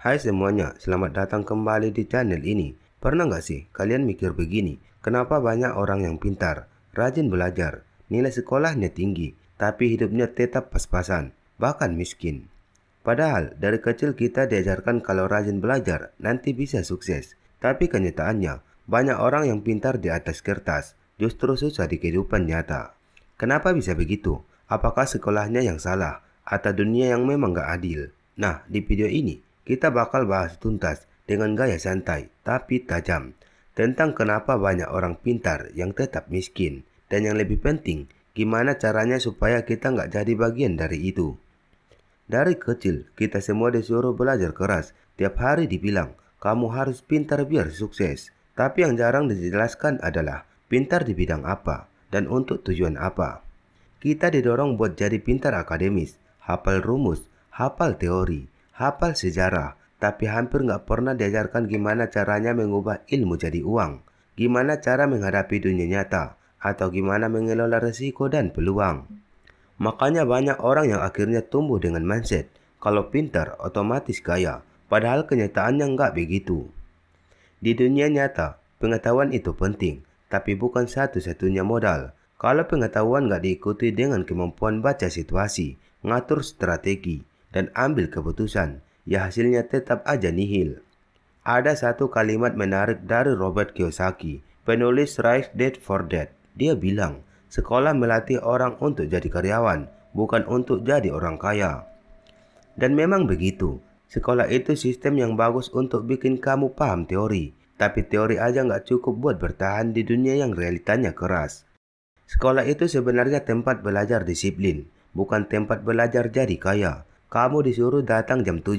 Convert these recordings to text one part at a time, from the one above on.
Hai semuanya, selamat datang kembali di channel ini. Pernah nggak sih kalian mikir begini? Kenapa banyak orang yang pintar, rajin belajar, nilai sekolahnya tinggi, tapi hidupnya tetap pas-pasan, bahkan miskin? Padahal dari kecil kita diajarkan kalau rajin belajar nanti bisa sukses. Tapi kenyataannya, banyak orang yang pintar di atas kertas, justru susah di kehidupan nyata. Kenapa bisa begitu? Apakah sekolahnya yang salah? Atau dunia yang memang nggak adil? Nah, di video ini, kita bakal bahas tuntas dengan gaya santai tapi tajam tentang kenapa banyak orang pintar yang tetap miskin, dan yang lebih penting, gimana caranya supaya kita nggak jadi bagian dari itu. Dari kecil, kita semua disuruh belajar keras. Tiap hari dibilang, kamu harus pintar biar sukses. Tapi yang jarang dijelaskan adalah pintar di bidang apa dan untuk tujuan apa. Kita didorong buat jadi pintar akademis, hafal rumus, hafal teori, hafal sejarah, tapi hampir nggak pernah diajarkan gimana caranya mengubah ilmu jadi uang, gimana cara menghadapi dunia nyata, atau gimana mengelola resiko dan peluang. Makanya banyak orang yang akhirnya tumbuh dengan mindset, kalau pintar otomatis kaya, padahal kenyataannya nggak begitu. Di dunia nyata, pengetahuan itu penting, tapi bukan satu-satunya modal. Kalau pengetahuan nggak diikuti dengan kemampuan baca situasi, ngatur strategi, dan ambil keputusan, ya hasilnya tetap aja nihil. Ada satu kalimat menarik dari Robert Kiyosaki, penulis Rich Dad Poor Dad. Dia bilang, sekolah melatih orang untuk jadi karyawan, bukan untuk jadi orang kaya. Dan memang begitu, sekolah itu sistem yang bagus untuk bikin kamu paham teori, tapi teori aja nggak cukup buat bertahan di dunia yang realitanya keras. Sekolah itu sebenarnya tempat belajar disiplin, bukan tempat belajar jadi kaya. Kamu disuruh datang jam 7,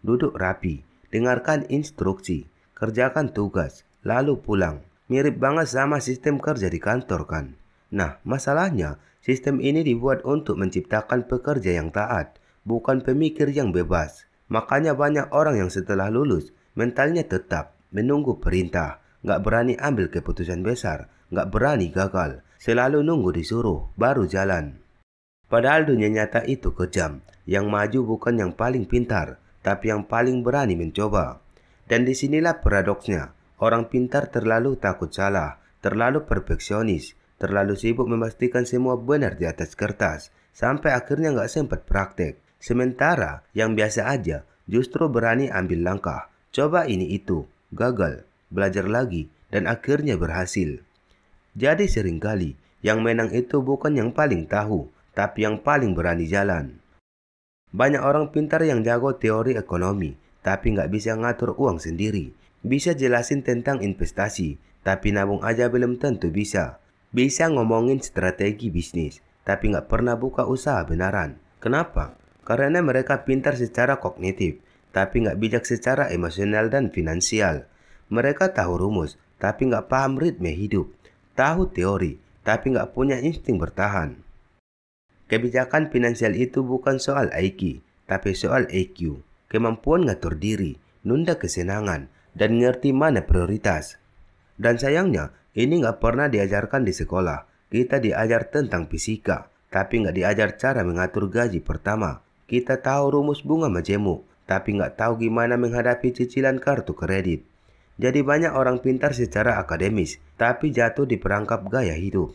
duduk rapi, dengarkan instruksi, kerjakan tugas, lalu pulang. Mirip banget sama sistem kerja di kantor kan? Nah, masalahnya, sistem ini dibuat untuk menciptakan pekerja yang taat, bukan pemikir yang bebas. Makanya banyak orang yang setelah lulus, mentalnya tetap menunggu perintah, nggak berani ambil keputusan besar, nggak berani gagal, selalu nunggu disuruh, baru jalan. Padahal dunia nyata itu kejam, yang maju bukan yang paling pintar, tapi yang paling berani mencoba. Dan disinilah paradoksnya, orang pintar terlalu takut salah, terlalu perfeksionis, terlalu sibuk memastikan semua benar di atas kertas, sampai akhirnya nggak sempat praktek. Sementara yang biasa aja justru berani ambil langkah, coba ini itu, gagal, belajar lagi, dan akhirnya berhasil. Jadi seringkali, yang menang itu bukan yang paling tahu, tapi yang paling berani jalan. Banyak orang pintar yang jago teori ekonomi, tapi nggak bisa ngatur uang sendiri. Bisa jelasin tentang investasi, tapi nabung aja belum tentu bisa. Bisa ngomongin strategi bisnis, tapi nggak pernah buka usaha beneran. Kenapa? Karena mereka pintar secara kognitif, tapi nggak bijak secara emosional dan finansial. Mereka tahu rumus, tapi nggak paham ritme hidup. Tahu teori, tapi nggak punya insting bertahan. Kebijakan finansial itu bukan soal IQ, tapi soal EQ. Kemampuan ngatur diri, nunda kesenangan, dan ngerti mana prioritas. Dan sayangnya, ini nggak pernah diajarkan di sekolah. Kita diajar tentang fisika, tapi nggak diajar cara mengatur gaji pertama. Kita tahu rumus bunga majemuk, tapi nggak tahu gimana menghadapi cicilan kartu kredit. Jadi banyak orang pintar secara akademis, tapi jatuh di perangkap gaya hidup.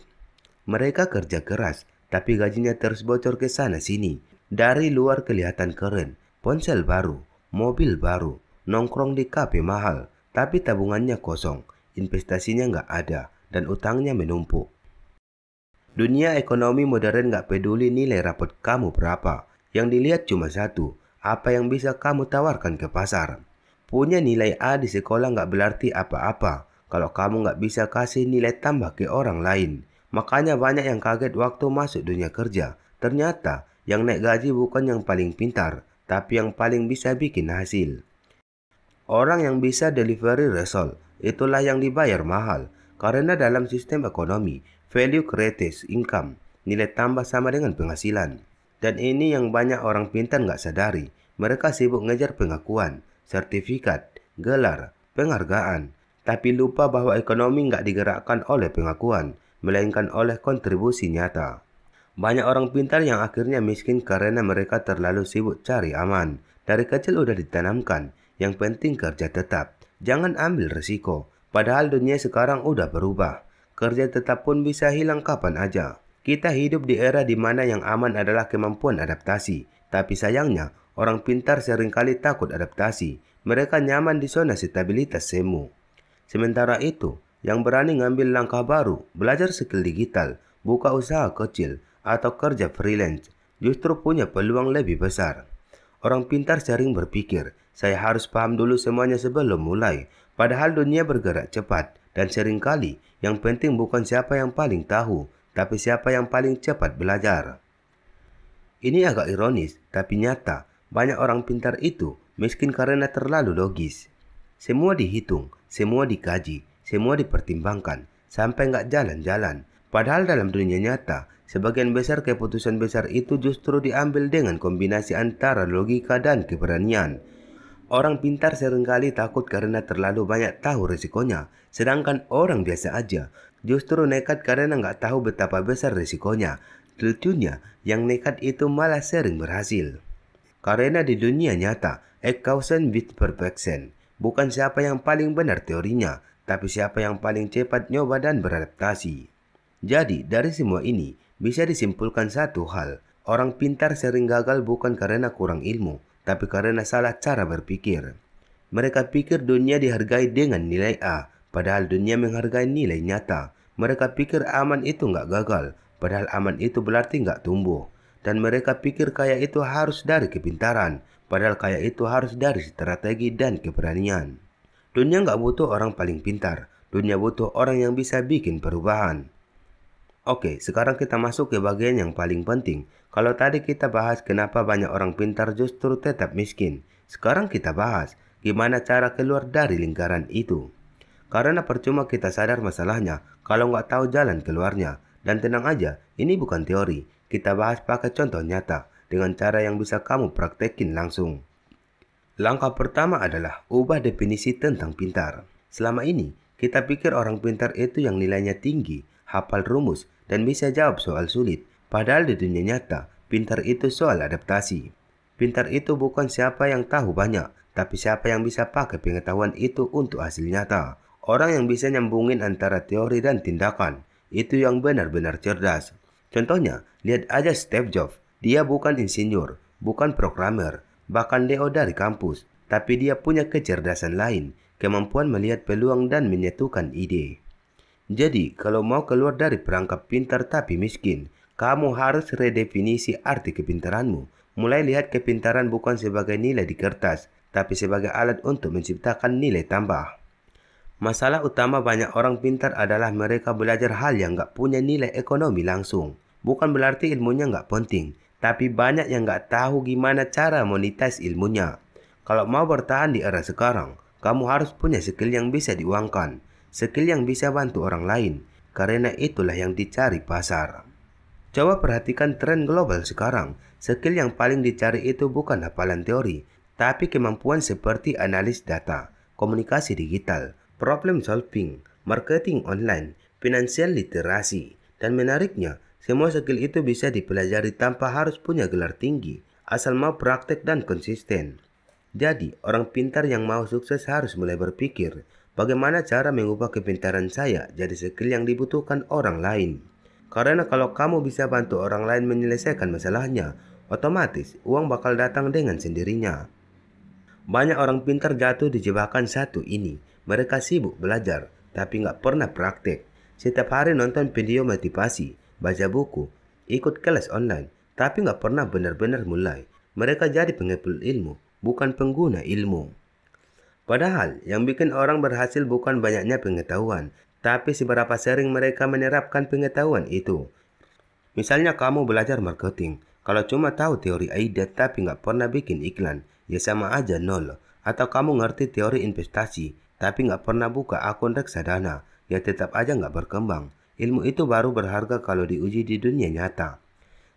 Mereka kerja keras, tapi gajinya terus bocor ke sana sini. Dari luar kelihatan keren, ponsel baru, mobil baru, nongkrong di kafe mahal, tapi tabungannya kosong, investasinya nggak ada, dan utangnya menumpuk. Dunia ekonomi modern nggak peduli nilai rapot kamu berapa. Yang dilihat cuma satu, apa yang bisa kamu tawarkan ke pasar. Punya nilai A di sekolah nggak berarti apa-apa kalau kamu nggak bisa kasih nilai tambah ke orang lain. Makanya banyak yang kaget waktu masuk dunia kerja. Ternyata yang naik gaji bukan yang paling pintar, tapi yang paling bisa bikin hasil. Orang yang bisa delivery result, itulah yang dibayar mahal. Karena dalam sistem ekonomi, value creates income, nilai tambah sama dengan penghasilan. Dan ini yang banyak orang pintar nggak sadari. Mereka sibuk ngejar pengakuan, sertifikat, gelar, penghargaan, tapi lupa bahwa ekonomi nggak digerakkan oleh pengakuan, melainkan oleh kontribusi nyata. Banyak orang pintar yang akhirnya miskin karena mereka terlalu sibuk cari aman. Dari kecil udah ditanamkan, Yang penting kerja tetap. Jangan ambil resiko. Padahal dunia sekarang udah berubah. Kerja tetap pun bisa hilang kapan aja. Kita hidup di era di mana yang aman adalah kemampuan adaptasi. Tapi sayangnya, orang pintar seringkali takut adaptasi. Mereka nyaman di zona stabilitas semu. Sementara itu, yang berani ngambil langkah baru, belajar skill digital, buka usaha kecil, atau kerja freelance, justru punya peluang lebih besar. Orang pintar sering berpikir, saya harus paham dulu semuanya sebelum mulai. Padahal dunia bergerak cepat, dan seringkali yang penting bukan siapa yang paling tahu, tapi siapa yang paling cepat belajar. Ini agak ironis, tapi nyata. Banyak orang pintar itu miskin karena terlalu logis. Semua dihitung, semua dikaji, semua dipertimbangkan, sampai nggak jalan-jalan. Padahal dalam dunia nyata, sebagian besar keputusan besar itu justru diambil dengan kombinasi antara logika dan keberanian. Orang pintar seringkali takut karena terlalu banyak tahu risikonya, sedangkan orang biasa aja justru nekat karena nggak tahu betapa besar risikonya. Lucunya, yang nekat itu malah sering berhasil. Karena di dunia nyata, caution with perfection. Bukan siapa yang paling benar teorinya, tapi siapa yang paling cepat nyoba dan beradaptasi. Jadi, dari semua ini, bisa disimpulkan satu hal. Orang pintar sering gagal bukan karena kurang ilmu, tapi karena salah cara berpikir. Mereka pikir dunia dihargai dengan nilai A, padahal dunia menghargai nilai nyata. Mereka pikir aman itu nggak gagal, padahal aman itu berarti nggak tumbuh. Dan mereka pikir kaya itu harus dari kepintaran, padahal kaya itu harus dari strategi dan keberanian. Dunia nggak butuh orang paling pintar, dunia butuh orang yang bisa bikin perubahan. Oke, sekarang kita masuk ke bagian yang paling penting. Kalau tadi kita bahas kenapa banyak orang pintar justru tetap miskin, sekarang kita bahas gimana cara keluar dari lingkaran itu. Karena percuma kita sadar masalahnya kalau nggak tahu jalan keluarnya. Dan tenang aja, ini bukan teori. Kita bahas pakai contoh nyata dengan cara yang bisa kamu praktekin langsung. Langkah pertama adalah ubah definisi tentang pintar. Selama ini, kita pikir orang pintar itu yang nilainya tinggi, hafal rumus, dan bisa jawab soal sulit. Padahal di dunia nyata, pintar itu soal adaptasi. Pintar itu bukan siapa yang tahu banyak, tapi siapa yang bisa pakai pengetahuan itu untuk hasil nyata. Orang yang bisa nyambungin antara teori dan tindakan, itu yang benar-benar cerdas. Contohnya, lihat aja Steve Jobs. Dia bukan insinyur, bukan programmer, bahkan DO dari kampus. Tapi dia punya kecerdasan lain, kemampuan melihat peluang dan menyatukan ide. Jadi, kalau mau keluar dari perangkap pintar tapi miskin, kamu harus redefinisi arti kepintaranmu. Mulai lihat kepintaran bukan sebagai nilai di kertas, tapi sebagai alat untuk menciptakan nilai tambah. Masalah utama banyak orang pintar adalah mereka belajar hal yang nggak punya nilai ekonomi langsung. Bukan berarti ilmunya nggak penting, tapi banyak yang nggak tahu gimana cara monetize ilmunya. Kalau mau bertahan di era sekarang, kamu harus punya skill yang bisa diuangkan, skill yang bisa bantu orang lain, karena itulah yang dicari pasar. Coba perhatikan tren global sekarang. Skill yang paling dicari itu bukan hafalan teori, tapi kemampuan seperti analis data, komunikasi digital, problem solving, marketing online, finansial literasi. Dan menariknya, semua skill itu bisa dipelajari tanpa harus punya gelar tinggi, asal mau praktek dan konsisten. Jadi, orang pintar yang mau sukses harus mulai berpikir, bagaimana cara mengubah kepintaran saya jadi skill yang dibutuhkan orang lain. Karena kalau kamu bisa bantu orang lain menyelesaikan masalahnya, otomatis uang bakal datang dengan sendirinya. Banyak orang pintar jatuh di jebakan satu ini. Mereka sibuk belajar, tapi nggak pernah praktek. Setiap hari nonton video motivasi, baca buku, ikut kelas online, tapi nggak pernah benar-benar mulai. Mereka jadi pengepul ilmu, bukan pengguna ilmu. Padahal, yang bikin orang berhasil bukan banyaknya pengetahuan, tapi seberapa sering mereka menerapkan pengetahuan itu. Misalnya kamu belajar marketing, kalau cuma tahu teori ide tapi nggak pernah bikin iklan, ya sama aja nol. Atau kamu ngerti teori investasi, tapi nggak pernah buka akun reksadana, ya tetap aja nggak berkembang. Ilmu itu baru berharga kalau diuji di dunia nyata.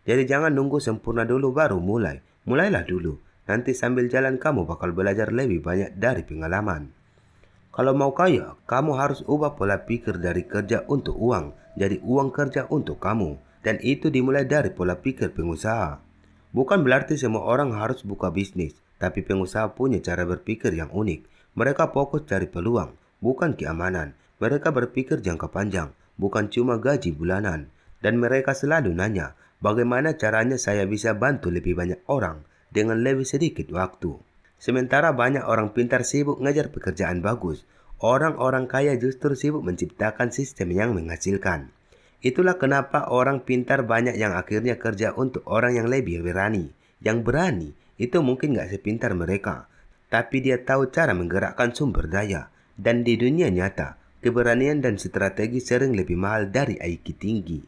Jadi jangan nunggu sempurna dulu baru mulai. Mulailah dulu. Nanti sambil jalan kamu bakal belajar lebih banyak dari pengalaman. Kalau mau kaya, kamu harus ubah pola pikir dari kerja untuk uang, jadi uang kerja untuk kamu. Dan itu dimulai dari pola pikir pengusaha. Bukan berarti semua orang harus buka bisnis, tapi pengusaha punya cara berpikir yang unik. Mereka fokus cari peluang, bukan keamanan. Mereka berpikir jangka panjang, bukan cuma gaji bulanan. Dan mereka selalu nanya, bagaimana caranya saya bisa bantu lebih banyak orang dengan lebih sedikit waktu. Sementara banyak orang pintar sibuk ngejar pekerjaan bagus, orang-orang kaya justru sibuk menciptakan sistem yang menghasilkan. Itulah kenapa orang pintar banyak yang akhirnya kerja untuk orang yang lebih berani. Yang berani itu mungkin gak sepintar mereka, tapi dia tahu cara menggerakkan sumber daya. Dan di dunia nyata, keberanian dan strategi sering lebih mahal dari IQ tinggi.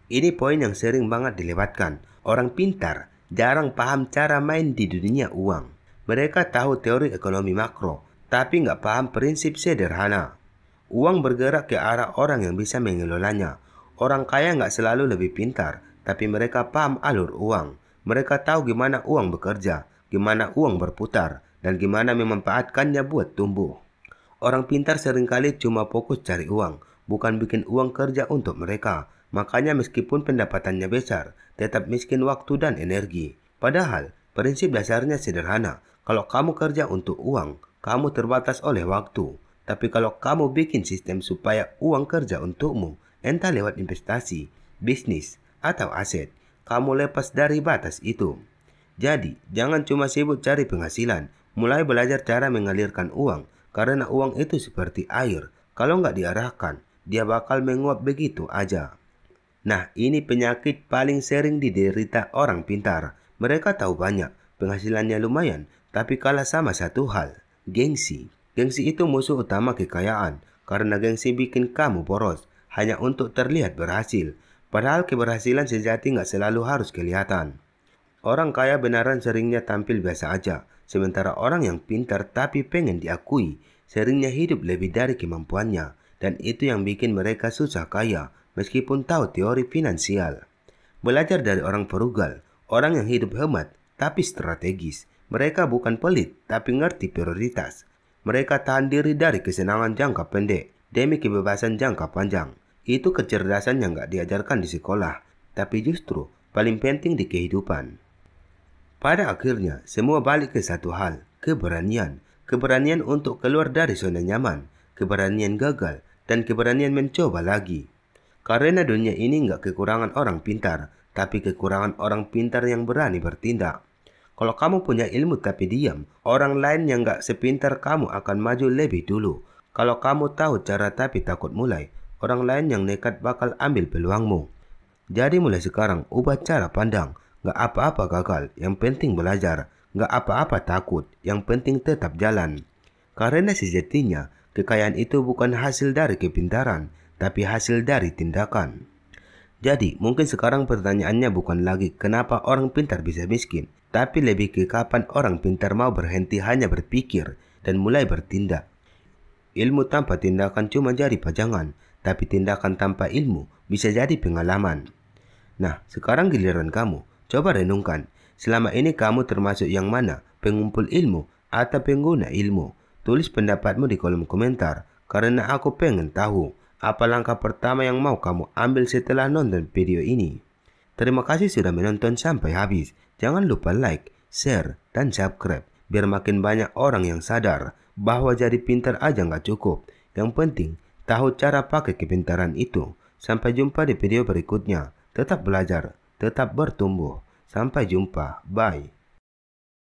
Ini poin yang sering banget dilewatkan. Orang pintar jarang paham cara main di dunia uang. Mereka tahu teori ekonomi makro, tapi nggak paham prinsip sederhana. Uang bergerak ke arah orang yang bisa mengelolanya. Orang kaya nggak selalu lebih pintar, tapi mereka paham alur uang. Mereka tahu gimana uang bekerja, gimana uang berputar, dan gimana memanfaatkannya buat tumbuh. Orang pintar seringkali cuma fokus cari uang, bukan bikin uang kerja untuk mereka. Makanya meskipun pendapatannya besar, tetap miskin waktu dan energi. Padahal, prinsip dasarnya sederhana. Kalau kamu kerja untuk uang, kamu terbatas oleh waktu. Tapi kalau kamu bikin sistem supaya uang kerja untukmu, entah lewat investasi, bisnis, atau aset, kamu lepas dari batas itu. Jadi, jangan cuma sibuk cari penghasilan, mulai belajar cara mengalirkan uang, karena uang itu seperti air. Kalau nggak diarahkan, dia bakal menguap begitu aja. Nah, ini penyakit paling sering diderita orang pintar. Mereka tahu banyak, penghasilannya lumayan, tapi kalah sama satu hal, gengsi. Gengsi itu musuh utama kekayaan, karena gengsi bikin kamu boros, hanya untuk terlihat berhasil. Padahal keberhasilan sejati nggak selalu harus kelihatan. Orang kaya benaran seringnya tampil biasa aja, sementara orang yang pintar tapi pengen diakui, seringnya hidup lebih dari kemampuannya. Dan itu yang bikin mereka susah kaya, meskipun tahu teori finansial. Belajar dari orang frugal, orang yang hidup hemat tapi strategis. Mereka bukan pelit, tapi ngerti prioritas. Mereka tahan diri dari kesenangan jangka pendek demi kebebasan jangka panjang. Itu kecerdasan yang gak diajarkan di sekolah, tapi justru paling penting di kehidupan. Pada akhirnya, semua balik ke satu hal, keberanian. Keberanian untuk keluar dari zona nyaman, keberanian gagal, dan keberanian mencoba lagi. Karena dunia ini gak kekurangan orang pintar, tapi kekurangan orang pintar yang berani bertindak. Kalau kamu punya ilmu tapi diam, orang lain yang gak sepintar kamu akan maju lebih dulu. Kalau kamu tahu cara tapi takut mulai, orang lain yang nekat bakal ambil peluangmu. Jadi mulai sekarang, ubah cara pandang. Gak apa-apa gagal, yang penting belajar. Gak apa-apa takut, yang penting tetap jalan. Karena sejatinya, kekayaan itu bukan hasil dari kepintaran, tapi hasil dari tindakan. Jadi, mungkin sekarang pertanyaannya bukan lagi kenapa orang pintar bisa miskin, tapi lebih ke kapan orang pintar mau berhenti hanya berpikir dan mulai bertindak. Ilmu tanpa tindakan cuma jadi pajangan, tapi tindakan tanpa ilmu bisa jadi pengalaman. Nah, sekarang giliran kamu. Coba renungkan, selama ini kamu termasuk yang mana? Pengumpul ilmu atau pengguna ilmu? Tulis pendapatmu di kolom komentar, karena aku pengen tahu apa langkah pertama yang mau kamu ambil setelah nonton video ini. Terima kasih sudah menonton sampai habis. Jangan lupa like, share, dan subscribe, biar makin banyak orang yang sadar bahwa jadi pintar aja nggak cukup. Yang penting, tahu cara pakai kepintaran itu. Sampai jumpa di video berikutnya. Tetap belajar, tetap bertumbuh. Sampai jumpa. Bye.